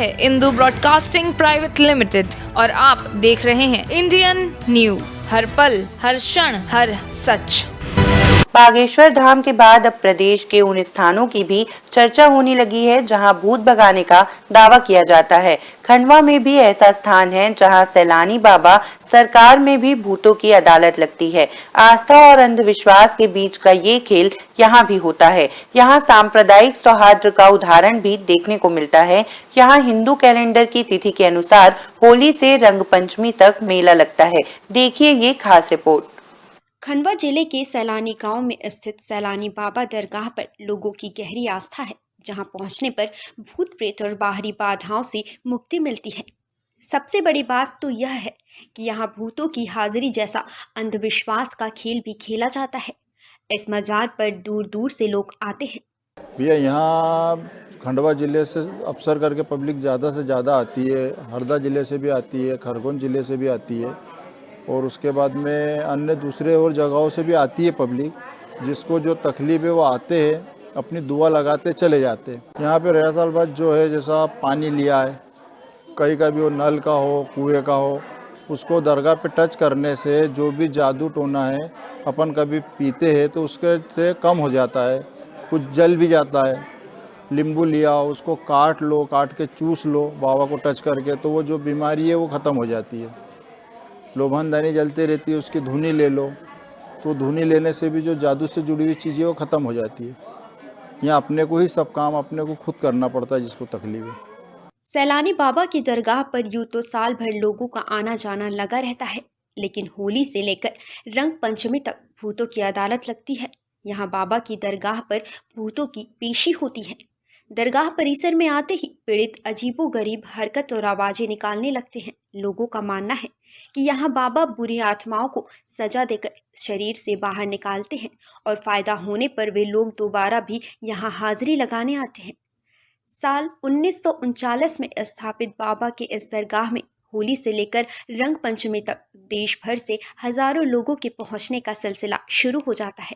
है Indu broadcasting private limited और आप देख रहे हैं इंडियन न्यूज, हर पल, हर क्षण, हर सच। बागेश्वर धाम के बाद अब प्रदेश के उन स्थानों की भी चर्चा होने लगी है जहां भूत भगाने का दावा किया जाता है। खंडवा में भी ऐसा स्थान है जहां सैलानी बाबा सरकार में भी भूतों की अदालत लगती है। आस्था और अंधविश्वास के बीच का ये खेल यहाँ भी होता है। यहाँ सांप्रदायिक सौहार्द का उदाहरण भी देखने को मिलता है। यहाँ हिंदू कैलेंडर की तिथि के अनुसार होली से रंग पंचमी तक मेला लगता है। देखिए ये खास रिपोर्ट। खंडवा जिले के सैलानी गांव में स्थित सैलानी बाबा दरगाह पर लोगों की गहरी आस्था है, जहां पहुंचने पर भूत प्रेत और बाहरी बाधाओं से मुक्ति मिलती है। सबसे बड़ी बात तो यह है कि यहां भूतों की हाजिरी जैसा अंधविश्वास का खेल भी खेला जाता है। इस मजार पर दूर दूर से लोग आते हैं। भैया यहाँ खंडवा ज़िले से अक्सर करके पब्लिक ज़्यादा से ज़्यादा आती है। हरदा ज़िले से भी आती है, खरगोन ज़िले से भी आती है और उसके बाद में अन्य दूसरे और जगहों से भी आती है पब्लिक। जिसको जो तकलीफ है वो आते हैं, अपनी दुआ लगाते चले जाते हैं। यहाँ पे रह साल बाद जो है जैसा पानी लिया है, कहीं का भी वो नल का हो, कुएं का हो, उसको दरगाह पे टच करने से जो भी जादू टोना है अपन कभी पीते हैं तो उसके से कम हो जाता है। कुछ जल भी जाता है। नींबू लिया, उसको काट लो, काट के चूस लो बाबा को टच करके, तो वो जो बीमारी है वो ख़त्म हो जाती है। लोभनदानी जलती रहती है, उसकी धुनी ले लो, तो धुनी लेने से भी जो जादू से जुड़ी हुई चीज़ें वो ख़त्म हो जाती है। यहाँ अपने को ही सब काम अपने को खुद करना पड़ता है जिसको तकलीफ है। सैलानी बाबा की दरगाह पर यूं तो साल भर लोगों का आना जाना लगा रहता है, लेकिन होली से लेकर रंग पंचमी तक भूतों की अदालत लगती है। यहाँ बाबा की दरगाह पर भूतों की पेशी होती है। दरगाह परिसर में आते ही पीड़ित अजीबोगरीब हरकत और आवाजें निकालने लगते हैं। लोगों का मानना है कि यहाँ बाबा बुरी आत्माओं को सजा देकर शरीर से बाहर निकालते हैं और फायदा होने पर वे लोग दोबारा भी यहाँ हाजिरी लगाने आते हैं। साल 1939 में स्थापित बाबा के इस दरगाह में होली से लेकर रंग पंचमी तक देश भर से हजारों लोगों के पहुंचने का सिलसिला शुरू हो जाता है।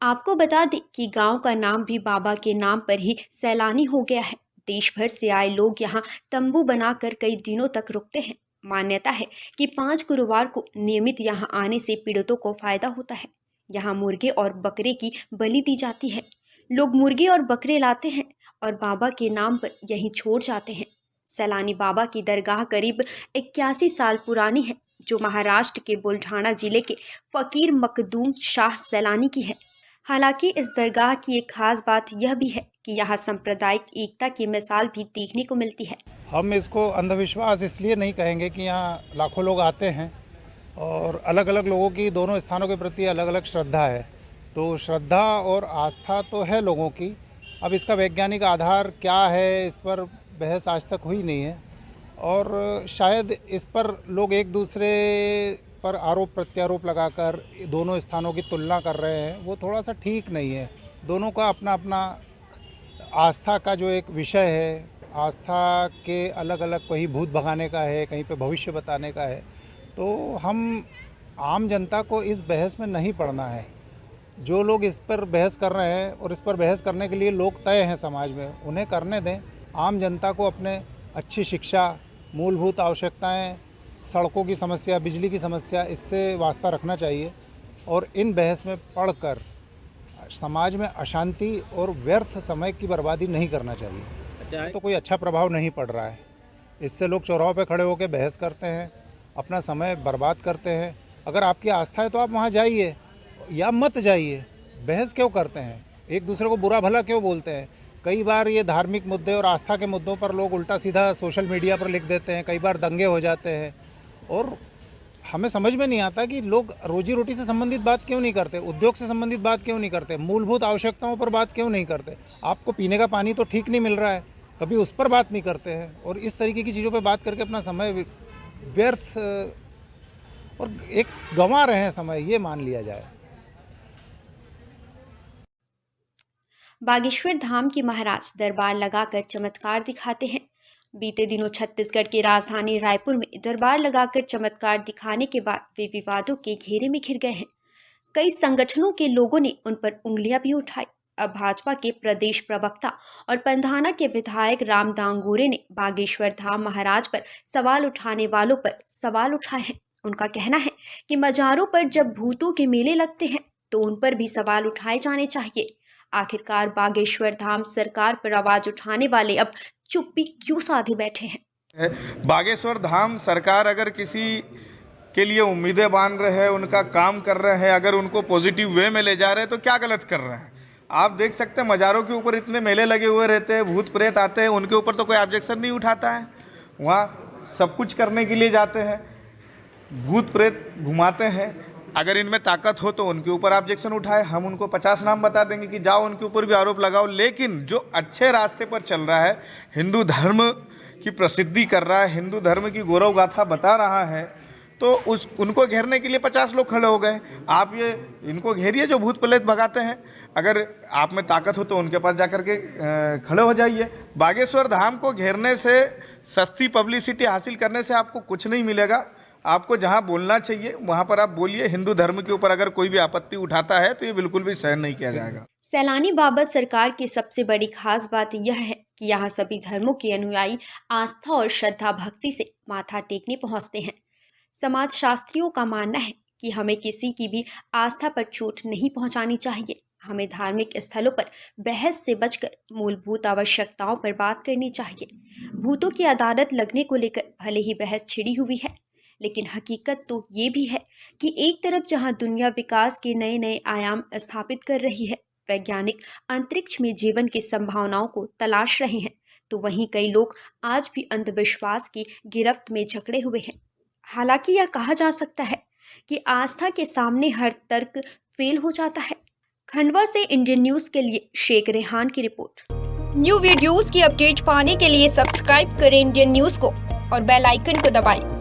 आपको बता दें कि गांव का नाम भी बाबा के नाम पर ही सैलानी हो गया है। देश भर से आए लोग यहां तंबू बनाकर कई दिनों तक रुकते हैं। मान्यता है कि 5 गुरुवार को नियमित यहां आने से पीड़ितों को फायदा होता है। यहां मुर्गे और बकरे की बलि दी जाती है। लोग मुर्गे और बकरे लाते हैं और बाबा के नाम पर यहीं छोड़ जाते हैं। सैलानी बाबा की दरगाह करीब 81 साल पुरानी है, जो महाराष्ट्र के बुलढाना जिले के फकीर मखदूम शाह सैलानी की है। हालांकि इस दरगाह की एक खास बात यह भी है कि यहाँ सांप्रदायिक एकता की मिसाल भी देखने को मिलती है। हम इसको अंधविश्वास इसलिए नहीं कहेंगे कि यहाँ लाखों लोग आते हैं और अलग अलग लोगों की दोनों स्थानों के प्रति अलग अलग श्रद्धा है। तो श्रद्धा और आस्था तो है लोगों की। अब इसका वैज्ञानिक आधार क्या है, इस पर बहस आज तक हुई नहीं है और शायद इस पर लोग एक दूसरे पर आरोप प्रत्यारोप लगाकर दोनों स्थानों की तुलना कर रहे हैं, वो थोड़ा सा ठीक नहीं है। दोनों का अपना अपना आस्था का जो एक विषय है, आस्था के अलग अलग, कहीं भूत भगाने का है, कहीं पे भविष्य बताने का है। तो हम आम जनता को इस बहस में नहीं पड़ना है। जो लोग इस पर बहस कर रहे हैं और इस पर बहस करने के लिए लोग तय हैं समाज में, उन्हें करने दें। आम जनता को अपने अच्छी शिक्षा, मूलभूत आवश्यकताएं, सड़कों की समस्या, बिजली की समस्या, इससे वास्ता रखना चाहिए और इन बहस में पढ़कर समाज में अशांति और व्यर्थ समय की बर्बादी नहीं करना चाहिए। तो कोई अच्छा प्रभाव नहीं पड़ रहा है। इससे लोग चौराहों पे खड़े होकर बहस करते हैं, अपना समय बर्बाद करते हैं। अगर आपकी आस्था है तो आप वहाँ जाइए या मत जाइए। बहस क्यों करते हैं, एक दूसरे को बुरा भला क्यों बोलते हैं? कई बार ये धार्मिक मुद्दे और आस्था के मुद्दों पर लोग उल्टा सीधा सोशल मीडिया पर लिख देते हैं, कई बार दंगे हो जाते हैं और हमें समझ में नहीं आता कि लोग रोजी रोटी से संबंधित बात क्यों नहीं करते, उद्योग से संबंधित बात क्यों नहीं करते, मूलभूत आवश्यकताओं पर बात क्यों नहीं करते। आपको पीने का पानी तो ठीक नहीं मिल रहा है, कभी उस पर बात नहीं करते हैं और इस तरीके की चीज़ों पर बात करके अपना समय व्यर्थ और एक गंवा रहे हैं समय, ये मान लिया जाए। बागेश्वर धाम के महाराज दरबार लगाकर चमत्कार दिखाते हैं। बीते दिनों छत्तीसगढ़ की राजधानी रायपुर में दरबार लगाकर चमत्कार दिखाने के बाद वे विवादों के घेरे में घिर गए हैं। कई संगठनों के लोगों ने उन पर उंगलियां भी उठाई। अब भाजपा के प्रदेश प्रवक्ता और पंधाना के विधायक राम दांगोरे ने बागेश्वर धाम महाराज पर सवाल उठाने वालों पर सवाल उठाए हैं। उनका कहना है कि मजारों पर जब भूतों के मेले लगते हैं तो उन पर भी सवाल उठाए जाने चाहिए। आखिरकार बागेश्वर धाम सरकार पर आवाज उठाने वाले अब चुप्पी क्यों साधे बैठे हैं? बागेश्वर धाम सरकार अगर किसी के लिए उम्मीदें बांध रहे हैं, उनका काम कर रहे हैं, अगर उनको पॉजिटिव वे में ले जा रहे हैं तो क्या गलत कर रहे हैं? आप देख सकते हैं मज़ारों के ऊपर इतने मेले लगे हुए रहते हैं, भूत प्रेत आते हैं, उनके ऊपर तो कोई ऑब्जेक्शन नहीं उठाता है। वहाँ सब कुछ करने के लिए जाते हैं, भूत प्रेत घुमाते हैं। अगर इनमें ताकत हो तो उनके ऊपर ऑब्जेक्शन उठाए, हम उनको 50 नाम बता देंगे कि जाओ उनके ऊपर भी आरोप लगाओ। लेकिन जो अच्छे रास्ते पर चल रहा है, हिंदू धर्म की प्रसिद्धि कर रहा है, हिंदू धर्म की गौरव गाथा बता रहा है, तो उनको घेरने के लिए 50 लोग खड़े हो गए। आप ये इनको घेरिए जो भूत प्रेत भगाते हैं। अगर आप में ताकत हो तो उनके पास जाकर के खड़े हो जाइए। बागेश्वर धाम को घेरने से, सस्ती पब्लिसिटी हासिल करने से आपको कुछ नहीं मिलेगा। आपको जहां बोलना चाहिए वहां पर आप बोलिए। हिंदू धर्म के ऊपर अगर कोई भी आपत्ति उठाता है तो ये बिल्कुल भी सहन नहीं किया जाएगा। सैलानी बाबा सरकार की सबसे बड़ी खास बात यह है कि यहाँ सभी धर्मों के अनुयायी आस्था और श्रद्धा भक्ति से माथा टेकने पहुँचते हैं। समाज शास्त्रियों का मानना है कि हमें किसी की भी आस्था पर चोट नहीं पहुंचानी चाहिए। हमें धार्मिक स्थलों पर बहस से बचकर मूलभूत आवश्यकताओं पर बात करनी चाहिए। भूतों की अदालत लगने को लेकर भले ही बहस छिड़ी हुई है, लेकिन हकीकत तो ये भी है कि एक तरफ जहां दुनिया विकास के नए नए आयाम स्थापित कर रही है, वैज्ञानिक अंतरिक्ष में जीवन की संभावनाओं को तलाश रहे हैं, तो वहीं कई लोग आज भी अंधविश्वास की गिरफ्त में जकड़े हुए हैं। हालांकि यह कहा जा सकता है कि आस्था के सामने हर तर्क फेल हो जाता है। खंडवा से इंडियन न्यूज़ के लिए शेख रेहान की रिपोर्ट। न्यू वीडियोस की अपडेट पाने के लिए सब्सक्राइब करें इंडियन न्यूज़ को और बेल आइकन को दबाएं।